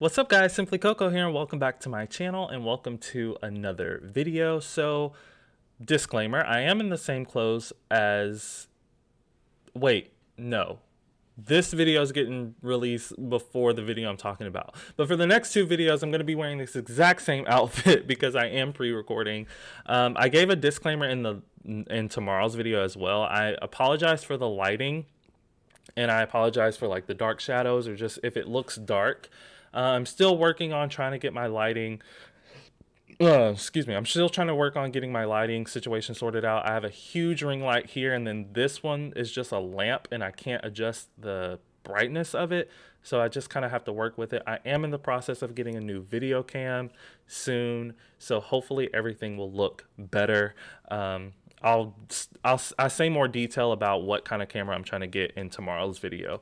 What's up guys, Simply Coco here and welcome back to my channel and welcome to another video. So, disclaimer, I am in the same clothes as, wait, no. This video is getting released before the video I'm talking about. But for the next two videos, I'm going to be wearing this exact same outfit because I am pre-recording. I gave a disclaimer in tomorrow's video as well. I apologize for the lighting and I apologize for like the dark shadows or just if it looks dark. I'm still working on trying to get my lighting. Excuse me. I'm still trying to work on getting my lighting situation sorted out. I have a huge ring light here, and then this one is just a lamp, and I can't adjust the brightness of it. So I just kind of have to work with it. I am in the process of getting a new video cam soon, so hopefully everything will look better. I'll say more detail about what kind of camera I'm trying to get in tomorrow's video.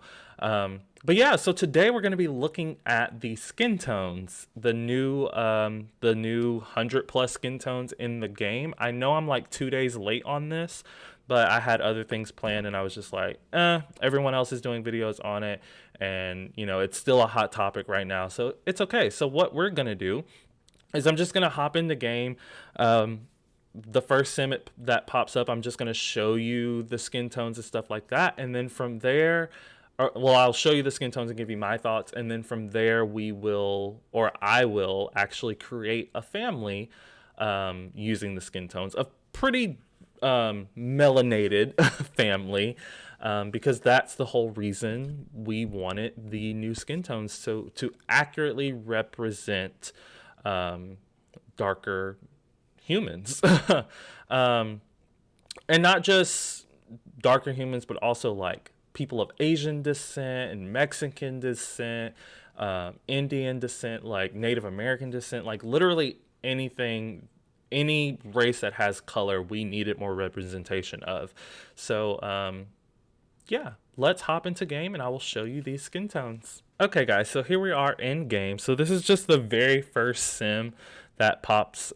But yeah, so today we're going to be looking at the skin tones, the new 100+ skin tones in the game. I know I'm like 2 days late on this, but I had other things planned and I was just like, everyone else is doing videos on it, and you know, it's still a hot topic right now, so it's okay. So what we're going to do is I'm just going to hop in the game. The first sim that pops up, I'm just going to show you the skin tones and stuff like that. And then from there, I'll show you the skin tones and give you my thoughts. And then from there, I will actually create a family using the skin tones. A pretty melanated family, because that's the whole reason we wanted the new skin tones to accurately represent darker humans. And not just darker humans, but also like people of Asian descent and Mexican descent, Indian descent, like Native American descent, like literally anything, any race that has color, we needed more representation of. So yeah, let's hop into game and I will show you these skin tones. Okay guys, so here we are in game. So this is just the very first sim that popped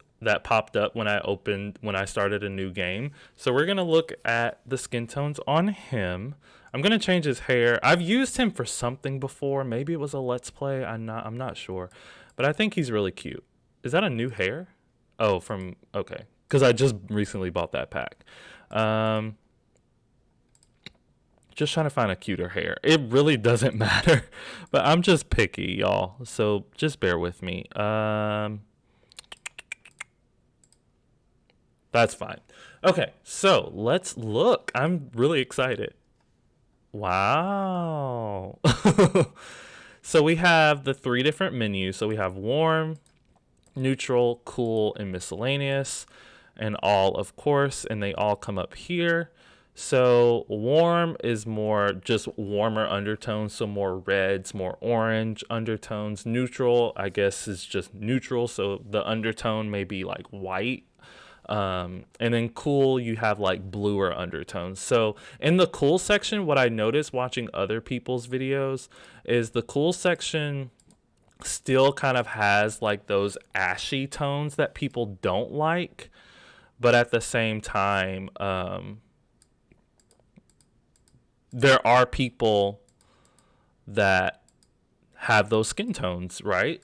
up when I started a new game. So we're gonna look at the skin tones on him. I'm gonna change his hair. I've used him for something before. Maybe it was a let's play. I'm not sure, but I think he's really cute. Is that a new hair? Oh, okay, because I just recently bought that pack. Just trying to find a cuter hair. It really doesn't matter, but I'm just picky, y'all. So just bear with me. That's fine. Okay, so let's look. I'm really excited. Wow. So we have the three different menus. So we have warm, neutral, cool, and miscellaneous, and all, of course, and they all come up here. So warm is more just warmer undertones, so more reds, more orange undertones. Neutral, I guess, is just neutral, so the undertone may be like white. And then cool, you have like bluer undertones. So in the cool section, what I noticed watching other people's videos is the cool section still kind of has like those ashy tones that people don't like, but at the same time, there are people that have those skin tones, right?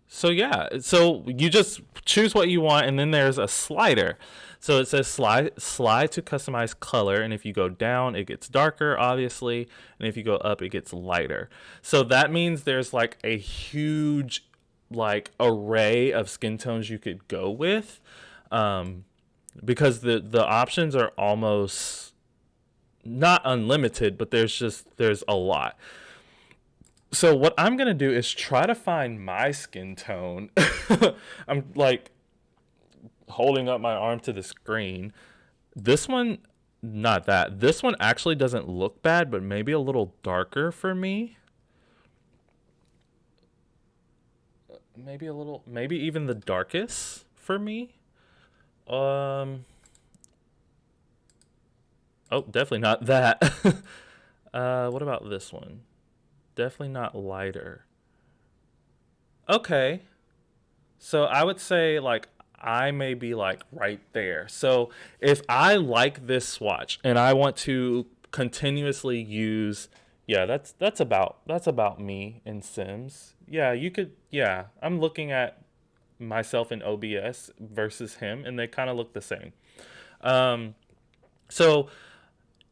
So yeah, so you just choose what you want, and then there's a slider. So it says slide to customize color, and if you go down, it gets darker, obviously, and if you go up, it gets lighter. So that means there's like a huge like array of skin tones you could go with, because the options are almost not unlimited, but there's a lot. So what I'm gonna do is try to find my skin tone. I'm like holding up my arm to the screen. This one, not that. This one actually doesn't look bad, but maybe a little darker for me. Maybe even the darkest for me. Oh, definitely not that. What about this one? Definitely not lighter. Okay. So I would say like I may be like right there. So if I like this swatch and I want to continuously use Yeah, that's about me in Sims. Yeah, you could. Yeah, I'm looking at myself in OBS versus him, and they kind of look the same. Um, so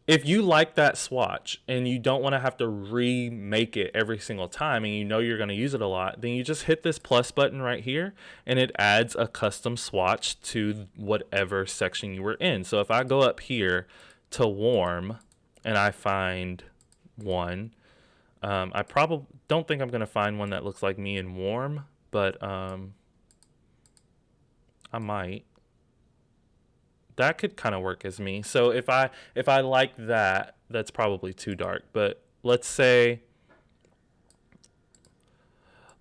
if you like that swatch and you don't want to have to remake it every single time and you know you're going to use it a lot, then you just hit this plus button right here and it adds a custom swatch to whatever section you were in. So if I go up here to warm and I find one, I probably don't think I'm going to find one that looks like me in warm, but I might. That could kind of work as me. So if I like that, that's probably too dark. But let's say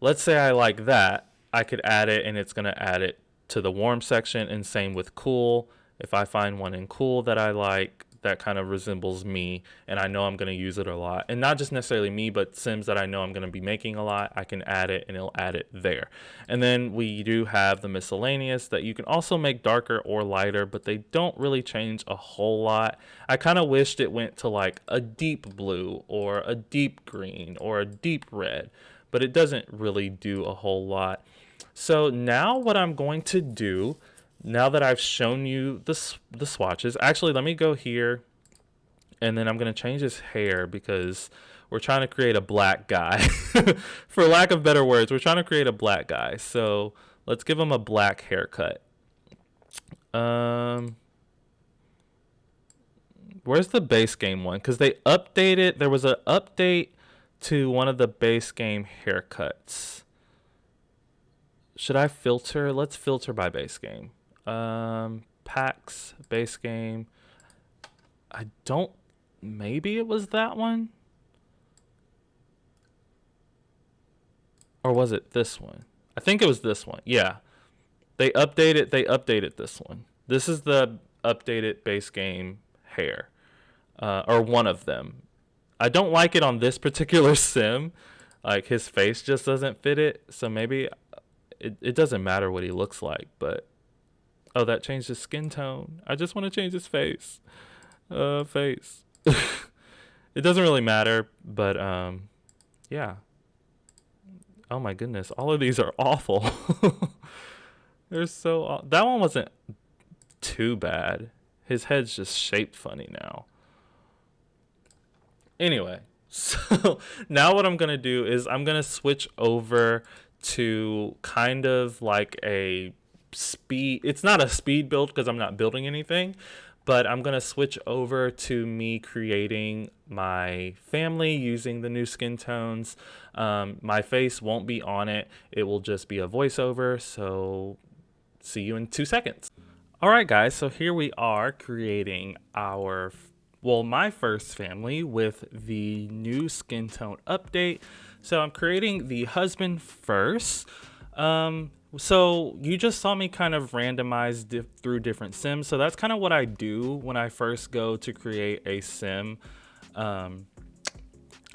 I like that, I could add it and it's going to add it to the warm section, and same with cool. If I find one in cool that I like that kind of resembles me and I know I'm going to use it a lot, and not just necessarily me but Sims that I know I'm going to be making a lot, I can add it and it'll add it there. And then we do have the miscellaneous that you can also make darker or lighter, but they don't really change a whole lot. I kind of wished it went to like a deep blue or a deep green or a deep red, but it doesn't really do a whole lot. So now what I'm going to do, now that I've shown you the swatches, actually let me go here and then I'm going to change his hair because we're trying to create a black guy. For lack of better words, we're trying to create a black guy. So let's give him a black haircut. Where's the base game one? Because they updated, there was an update to one of the base game haircuts. Should I filter? Let's filter by base game. Packs, base game. I don't, maybe it was that one? Or was it this one? I think it was this one. Yeah. They updated this one. This is the updated base game hair. Or one of them. I don't like it on this particular sim. Like his face just doesn't fit it. So maybe it doesn't matter what he looks like, but oh, that changed his skin tone. I just want to change his face. Face. It doesn't really matter, but yeah. Oh my goodness, all of these are awful. They're so that one wasn't too bad. His head's just shaped funny now. Anyway, so now what I'm gonna do is I'm gonna switch over to kind of like a speed. It's not a speed build because I'm not building anything, but I'm gonna switch over to me creating my family using the new skin tones. My face won't be on it. It will just be a voiceover. So see you in 2 seconds. All right, guys. So here we are creating my first family with the new skin tone update. So I'm creating the husband first. So you just saw me kind of randomize through different sims. So that's kind of what I do when I first go to create a sim.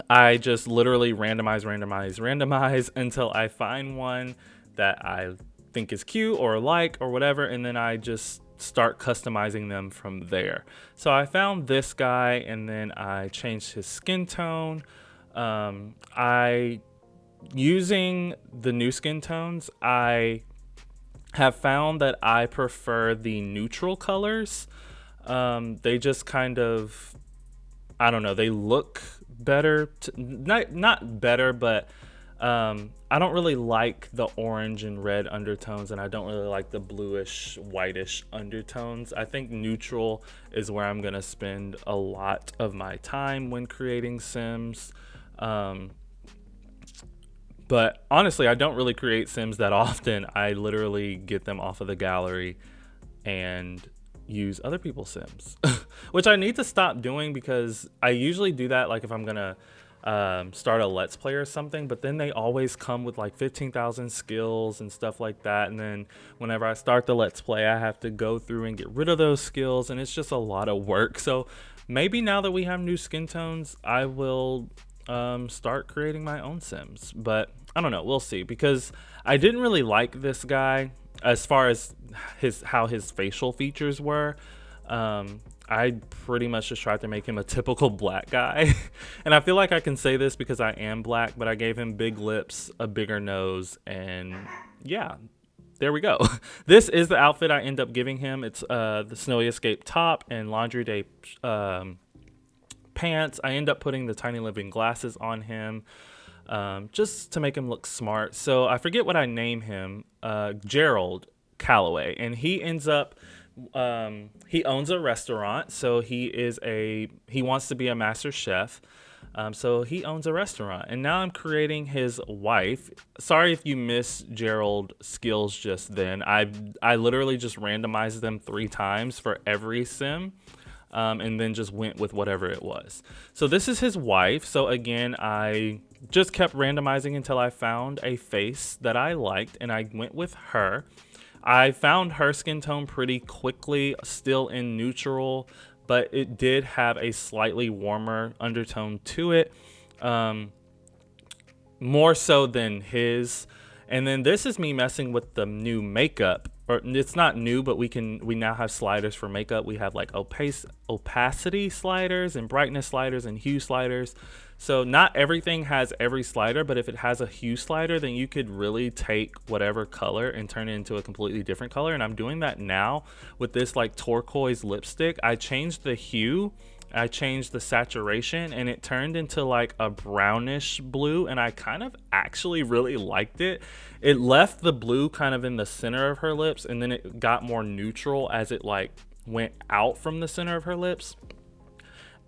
I just literally randomize until I find one that I think is cute or like or whatever, and then I just start customizing them from there. So I found this guy and then I changed his skin tone. Using the new skin tones, I have found that I prefer the neutral colors. They just kind of, I don't know, they look better. Not better, but I don't really like the orange and red undertones, and I don't really like the bluish, whitish undertones. I think neutral is where I'm going to spend a lot of my time when creating sims. But honestly, I don't really create sims that often. I literally get them off of the gallery and use other people's sims, which I need to stop doing because I usually do that like if I'm gonna start a let's play or something, but then they always come with like 15,000 skills and stuff like that, and then whenever I start the let's play I have to go through and get rid of those skills, and it's just a lot of work. So maybe now that we have new skin tones, I will start creating my own sims, but I don't know, we'll see, because I didn't really like this guy as far as how his facial features were. I pretty much just tried to make him a typical black guy. And I feel like I can say this because I am black, but I gave him big lips, a bigger nose, and yeah, there we go. This is the outfit I end up giving him. It's the Snowy Escape top and Laundry Day pants. I end up putting the Tiny Living glasses on him just to make him look smart. So I forget what I name him, Gerald Calloway, and he ends up he owns a restaurant, so he wants to be a master chef. So he owns a restaurant, and now I'm creating his wife. Sorry if you missed Gerald skills just then. I literally just randomized them 3 times for every sim, and then just went with whatever it was. So this is his wife. So again, I just kept randomizing until I found a face that I liked, and I went with her. I found her skin tone pretty quickly, still in neutral, but it did have a slightly warmer undertone to it, more so than his. And then this is me messing with the new makeup, or it's not new, but we now have sliders for makeup. We have like opacity sliders and brightness sliders and hue sliders. So not everything has every slider, but if it has a hue slider, then you could really take whatever color and turn it into a completely different color. And I'm doing that now with this like turquoise lipstick. I changed the hue, I changed the saturation, and it turned into like a brownish blue, and I kind of actually really liked it. It left the blue kind of in the center of her lips, and then it got more neutral as it like went out from the center of her lips.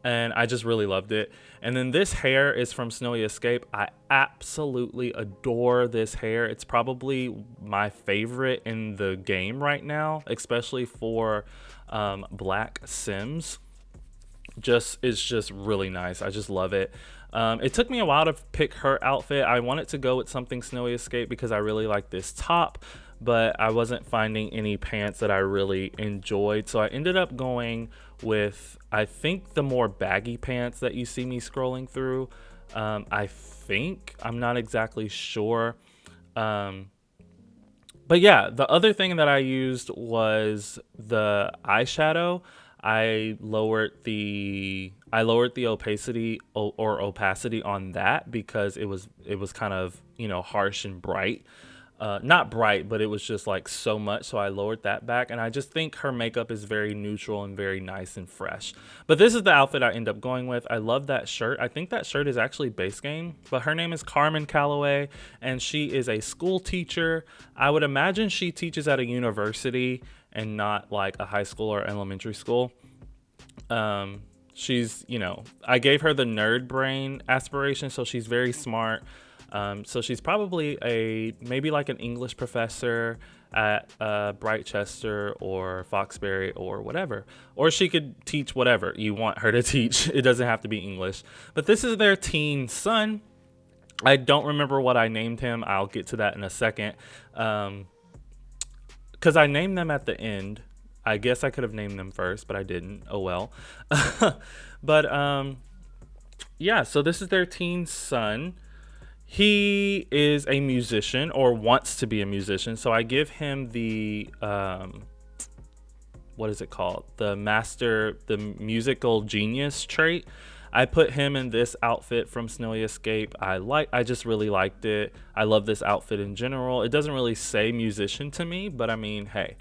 And I just really loved it. And then this hair is from Snowy Escape. I absolutely adore this hair. It's probably my favorite in the game right now, especially for black sims. It's just really nice. I just love it. It took me a while to pick her outfit. I wanted to go with something Snowy Escape because I really like this top, but I wasn't finding any pants that I really enjoyed. So I ended up going with, I think, the more baggy pants that you see me scrolling through. I'm not exactly sure. But yeah, the other thing that I used was the eyeshadow. I lowered the opacity on that because it was kind of, harsh and bright. Not bright, but it was just like so much, so I lowered that back, and I just think her makeup is very neutral and very nice and fresh. But this is the outfit I end up going with. I love that shirt. I think that shirt is actually base game, but her name is Carmen Calloway, and she is a school teacher. I would imagine she teaches at a university and not like a high school or elementary school. She's, I gave her the nerd brain aspiration, so she's very smart. So she's probably maybe like an English professor at Brightchester or Foxbury or whatever. Or she could teach whatever you want her to teach. It doesn't have to be English. But this is their teen son. I don't remember what I named him. I'll get to that in a second. Because I named them at the end. I guess I could have named them first, but I didn't. Oh well. But yeah, so this is their teen son. He is a musician, or wants to be a musician, so I give him the what is it called? The musical genius trait. I put him in this outfit from Snowy Escape. I just really liked it. I love this outfit in general. It doesn't really say musician to me, but I mean, hey.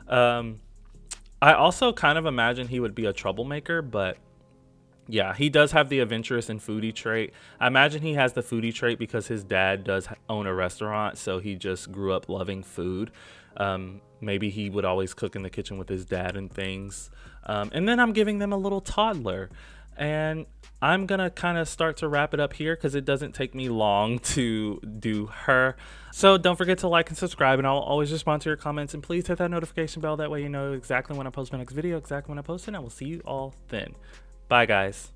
I also kind of imagine he would be a troublemaker, but yeah, he does have the adventurous and foodie trait. I imagine he has the foodie trait because his dad does own a restaurant, so he just grew up loving food. Maybe he would always cook in the kitchen with his dad and things. And then I'm giving them a little toddler. And I'm going to kind of start to wrap it up here because it doesn't take me long to do her. So don't forget to like and subscribe, and I'll always respond to your comments. And please hit that notification bell. That way you know exactly when I post my next video, exactly when I post it. And I will see you all then. Bye, guys.